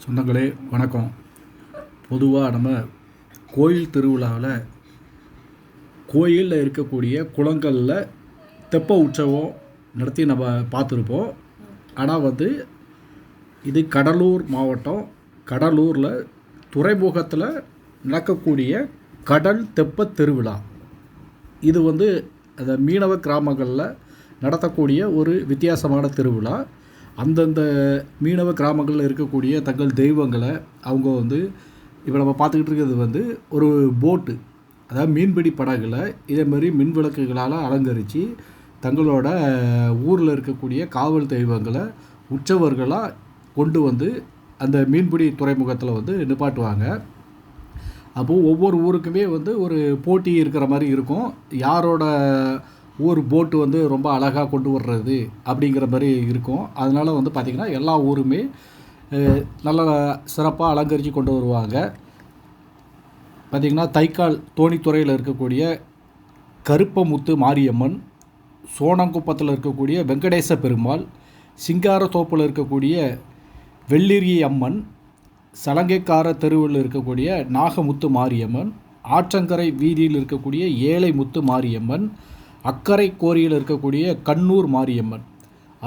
சொந்தங்களே வணக்கம். பொதுவாக நம்ம கோயில் திருவிழாவில் கோயிலில் இருக்கக்கூடிய குளங்களில் தெப்ப உற்சவம் நடத்தி நம்ம பார்த்துருப்போம். ஆனால் இது கடலூர் மாவட்டம், கடலூரில் துறைமுகத்தில் நடக்கக்கூடிய கடல் தெப்ப திருவிழா. இது அந்த மீனவ கிராமங்களில் நடத்தக்கூடிய ஒரு வித்தியாசமான திருவிழா. அந்தந்த மீனவ கிராமங்களில் இருக்கக்கூடிய தங்கள் தெய்வங்களை அவங்க இப்போ நம்ம பார்த்துக்கிட்டு இருக்கிறது ஒரு போட்டு, அதாவது மீன்பிடி படகுல இதேமாதிரி மின் விளக்குகளால் அலங்கரித்து தங்களோட ஊரில் இருக்கக்கூடிய காவல் தெய்வங்களை உற்சவர்களாக கொண்டு அந்த மீன்பிடி துறைமுகத்தில் நிப்பாட்டுவாங்க. அப்போது ஒவ்வொரு ஊருக்குமே ஒரு போட்டி இருக்கிற மாதிரி இருக்கும். யாரோட ஊர் போட்டு ரொம்ப அழகாக கொண்டு வர்றது அப்படிங்கிற மாதிரி இருக்கும். அதனால் பார்த்திங்கன்னா எல்லா ஊருமே நல்லா சிறப்பாக அலங்கரித்து கொண்டு வருவாங்க. பார்த்திங்கன்னா தைக்கால் தோணித்துறையில் இருக்கக்கூடிய கருப்பமுத்து மாரியம்மன், சோனங்குப்பத்தில் இருக்கக்கூடிய வெங்கடேச பெருமாள், சிங்காரத்தோப்பில் இருக்கக்கூடிய வெள்ளிரி அம்மன், சலங்கைக்கார தெருவில் இருக்கக்கூடிய நாகமுத்து மாரியம்மன், ஆற்றங்கரை வீதியில் இருக்கக்கூடிய ஏழை முத்து மாரியம்மன், அக்கரை கோரியில் இருக்கக்கூடிய கண்ணூர் மாரியம்மன்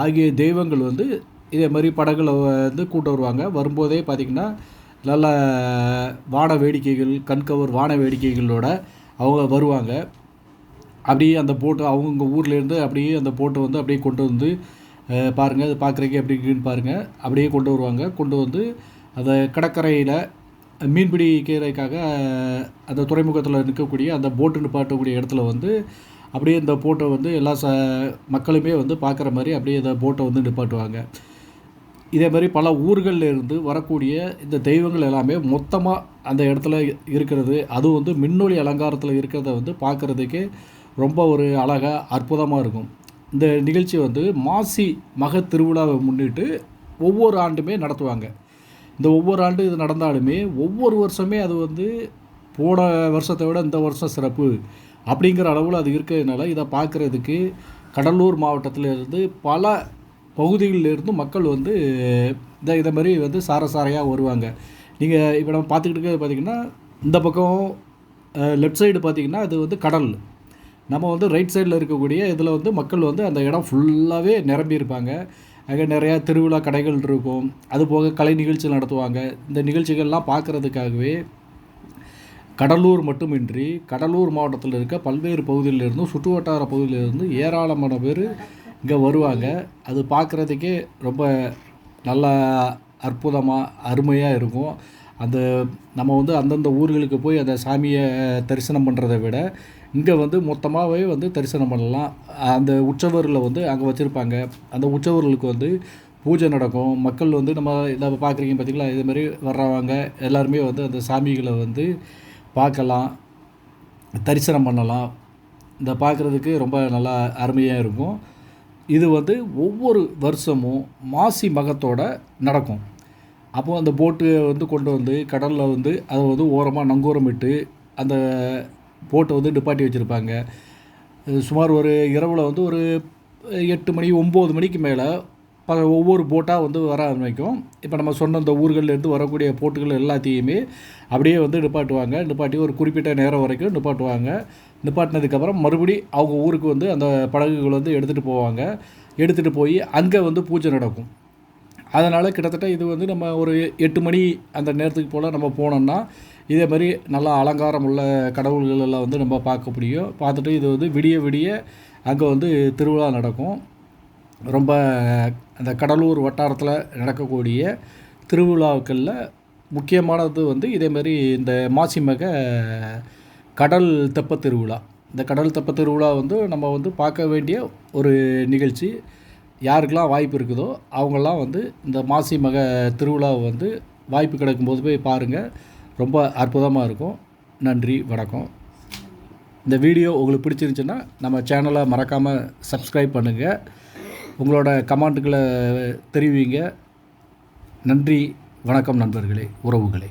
ஆகிய தெய்வங்கள் இதே மாதிரி படகுல கூட்ட வருவாங்க. வரும்போதே பார்த்திங்கன்னா நல்ல வான வேடிக்கைகள், கண்கவர் வான வேடிக்கைகளோட அவங்க வருவாங்க. அப்படியே அந்த போட்டு அவங்கவுங்க ஊர்லேருந்து அப்படியே அந்த போட்டை அப்படியே கொண்டு பாருங்கள், அது பார்க்குறதுக்கு எப்படி இருக்குன்னு பாருங்கள். அப்படியே கொண்டு வருவாங்க. கொண்டு அந்த கடற்கரையில் மீன்பிடிக்கிறதுக்காக அந்த துறைமுகத்தில் நிற்கக்கூடிய அந்த போட்டு நிப்பாட்டக்கூடிய இடத்துல அப்படியே இந்த போட்டை எல்லா மக்களுமே பார்க்குற மாதிரி அப்படியே அந்த போட்டை நிப்பாட்டுவாங்க. இதே மாதிரி பல ஊர்களில் இருந்து வரக்கூடிய இந்த தெய்வங்கள் எல்லாமே மொத்தமாக அந்த இடத்துல இருக்கிறது, அதுவும் மின்னொளி அலங்காரத்தில் இருக்கிறத பார்க்குறதுக்கே ரொம்ப ஒரு அழகாக அற்புதமாக இருக்கும். இந்த நிகழ்ச்சி மாசி மக திருவிழாவை முன்னிட்டு ஒவ்வொரு ஆண்டுமே நடத்துவாங்க. இந்த ஒவ்வொரு ஆண்டு இது நடந்தாலுமே ஒவ்வொரு வருஷமே அது போன வருஷத்தை விட இந்த வருஷம் சிறப்பு அப்படிங்கிற அளவில் அது இருக்கிறதுனால இதை பார்க்குறதுக்கு கடலூர் மாவட்டத்திலேருந்து பல பகுதிகளிலிருந்து மக்கள் இதை மாதிரி சாரையாக வருவாங்க. நீங்கள் இப்போ நம்ம பார்த்துக்கிட்டு இருக்கிறது பார்த்திங்கன்னா இந்த பக்கம் லெஃப்ட் சைடு பார்த்திங்கன்னா அது கடல், நம்ம ரைட் சைடில் இருக்கக்கூடிய இதில் மக்கள் அந்த இடம் ஃபுல்லாகவே நிரம்பி இருப்பாங்க. அங்கே நிறையா திருவிழா கடைகள் இருக்கும். அதுபோக கலை நிகழ்ச்சிகள் நடத்துவாங்க. இந்த நிகழ்ச்சிகள்லாம் பார்க்குறதுக்காகவே கடலூர் மட்டுமின்றி கடலூர் மாவட்டத்தில் இருக்க பல்வேறு பகுதியிலிருந்தும் சுற்று வட்டார பகுதியிலிருந்து ஏராளமான பேர் இங்கே வருவாங்க. அது பார்க்குறதுக்கே ரொம்ப நல்லா அற்புதமாக அருமையாக இருக்கும். அந்த நம்ம அந்தந்த ஊர்களுக்கு போய் அந்த சாமியை தரிசனம் பண்ணுறதை விட இங்கே மொத்தமாகவே தரிசனம் பண்ணலாம். அந்த உற்சவர்களில் அங்கே வச்சுருப்பாங்க. அந்த உற்சவர்களுக்கு பூஜை நடக்கும். மக்கள் நம்ம இதை பார்க்குறீங்க பார்த்திங்களா, இதுமாரி வர்றவங்க எல்லாருமே அந்த சாமிகளை பார்க்கலாம், தரிசனம் பண்ணலாம். இந்த பார்க்குறதுக்கு ரொம்ப நல்லா அருமையாக இருக்கும். இது ஒவ்வொரு வருஷமும் மாசி மகத்தோட நடக்கும். அப்போது அந்த போட்டு கொண்டு கடலில் அதை ஓரமாக நங்கூரமிட்டு அந்த போட்டை நிப்பாட்டி வச்சுருப்பாங்க. சுமார் ஒரு இரவில் ஒரு 8 மணி 9 மணிக்கு மேலே ஒவ்வொரு போட்டாக வர ஆரம்பிக்கும். இப்போ நம்ம சொன்ன இந்த ஊர்கள்லேருந்து வரக்கூடிய போட்டுகள் எல்லாத்தையுமே அப்படியே நிப்பாட்டுவாங்க. நிப்பாட்டி ஒரு குறிப்பிட்ட நேரம் வரைக்கும் நிப்பாட்டுவாங்க. நிப்பாட்டினதுக்கப்புறம் மறுபடி அவங்க ஊருக்கு அந்த படகுகள் எடுத்துகிட்டு போவாங்க. எடுத்துகிட்டு போய் அங்கே பூஜை நடக்கும். அதனால் கிட்டத்தட்ட இது நம்ம ஒரு 8 மணி அந்த நேரத்துக்கு போல் நம்ம போனோம்னா இதே மாதிரி நல்லா அலங்காரம் உள்ள கடவுள்கள் எல்லாம் நம்ம பார்க்க முடியும். பார்த்துட்டு இது விடிய விடிய அங்கே திருவிழா நடக்கும். ரொம்ப அந்த கடலூர் வட்டாரத்தில் நடக்கக்கூடிய திருவிழாக்களில் முக்கியமானது இதேமாரி இந்த மாசி மக கடல் தெப்ப திருவிழா. இந்த கடல் தெப்ப திருவிழா நம்ம பார்க்க வேண்டிய ஒரு நிகழ்ச்சி. யாருக்கெல்லாம் வாய்ப்பு இருக்குதோ அவங்கெல்லாம் இந்த மாசி மக திருவிழாவை வாய்ப்பு கிடைக்கும்போது போய் பாருங்கள். ரொம்ப அற்புதமாக இருக்கும். நன்றி, வணக்கம். இந்த வீடியோ உங்களுக்கு பிடிச்சிருந்துச்சுன்னா நம்ம சேனலை மறக்காமல் சப்ஸ்கிரைப் பண்ணுங்கள். உங்களோட கமெண்ட்டுகளை தெரிவிங்க. நன்றி, வணக்கம் நண்பர்களே, உறவுகளே.